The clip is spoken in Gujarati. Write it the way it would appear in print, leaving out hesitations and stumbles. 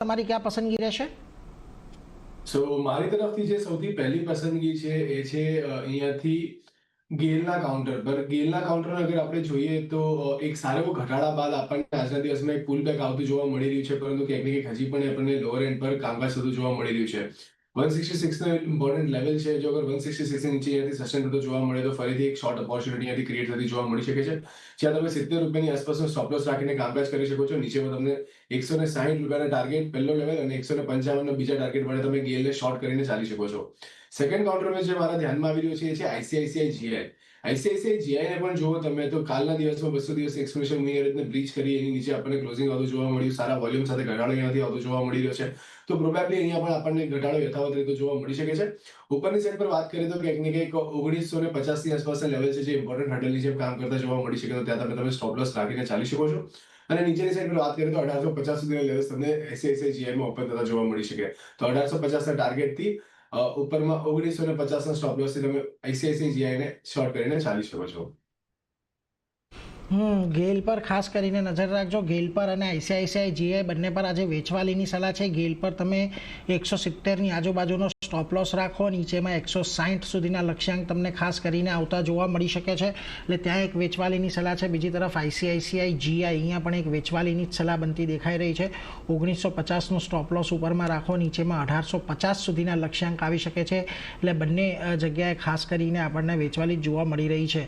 તમારી ક્યાં પસંદગી રહેશે? સો મારી તરફથી જે સૌથી પહેલી પસંદગી છે એ છે અહીંયાથી ગેલના કાઉન્ટર પર. ગેલના કાઉન્ટર અગર આપણે જોઈએ તો એક સારો એવો ઘટાડા બાદ આપણને આજના દિવસમાં એક પુલ બેક આવતું જોવા મળી રહ્યું છે, પરંતુ ક્યાંક ને ક્યાંક હજી પણ આપણને લોઅર એન્ડ પર કામકાજ થતું જોવા મળી રહ્યું છે. 166 નો ઇમ્પોર્ટન્ટ લેવલ છે. જો અગર 166 ની નીચે અહીંયાથી સસ્ટેન થતો જોવા મળે તો ફરીથી એક શોર્ટ ઓપોર્ચ્યુનિટી અહીંયાથી ક્રિએટ થતી જોવા મળી શકે છે, જ્યાં તમે 70 રૂપિયાની આસપાસનો સ્ટોપ લોસ રાખીને કામકાજ કરી શકો છો. નીચેમાં તમને 160 રૂપિયાના ટાર્ગેટ પહેલો લેવલ અને 155 નો બીજા ટાર્ગેટ વડે તમે ગેલને શોર્ટ કરીને ચાલી શકો છો. સેકન્ડ કાઉન્ટર જે મારા ધ્યાનમાં આવી રહ્યો છે એ છે આઈસીઆઈસીઆઈ જીઆઈ. આઈસીઆઈસીઆઈ જીઆઈ ને પણ જુઓ તમે તો કાલના દિવસમાં 200 દિવસ એક્સપ્રેશન મૂવી રીતને બ્રીચ કરી એની નીચે આપણને ક્લોઝિંગ આવતું જોવા મળ્યું, સારા વોલ્યુમ સાથે ઘટાડો અહીંયાથી આવતો જોવા મળી રહ્યો છે. તો પ્રોબેબલી અહીંયા પણ આપણને ઘટાડો યથાવત રહેતો જોવા મળી શકે છે. ઉપરની સાઈડ પર વાત કરીએ તો ક્યાંક ને ક્યાંક 1950 ની આસપાસના લેવલ છે જે ઇમ્પોર્ટન્ટ હર્ડલની જેમ કામ કરતા જોવા મળી શકે, તો ત્યાં તમે સ્ટોપ લોસ રાખીને ચાલી શકો છો. અને નીચેની સાઈડ પર વાત કરીએ તો 1850 સુધીના લેવલ્સ તમને આઈસીઆઈસીઆઈ જીઆઈ માં ઓપન થતા જોવા મળી શકે. તો 1850 ના ટાર્ગેટ થી ઉપરમાં 1950 ના સ્ટોપ લોસ થી તમે આઈસીઆઈસીઆઈ જીઆઈ ને શોર્ટ કરીને ચાલી શકો છો. ગેલ પર ખાસ કરીને નજર રાખજો. ગેલ પર અને આઈસીઆઈસીઆઈ જીઆઈ બંને પર આજે વેચવાલીની સલાહ છે. ગેલ પર તમે 170ની આજુબાજુનો સ્ટોપ લોસ રાખો. નીચેમાં 160 સુધીના લક્ષ્યાંક તમને ખાસ કરીને આવતા જોવા મળી શકે છે, એટલે ત્યાં એક વેચવાલીની સલાહ છે. બીજી તરફ આઈસીઆઈસીઆઈ જીઆઈ અહીંયા પણ એક વેચવાલીની જ સલાહ બનતી દેખાઈ રહી છે. 1950નો સ્ટોપ લોસ ઉપરમાં રાખો. નીચેમાં 1850 સુધીના લક્ષ્યાંક આવી શકે છે, એટલે બંને જગ્યાએ ખાસ કરીને આપણને વેચવાલી જોવા મળી રહી છે.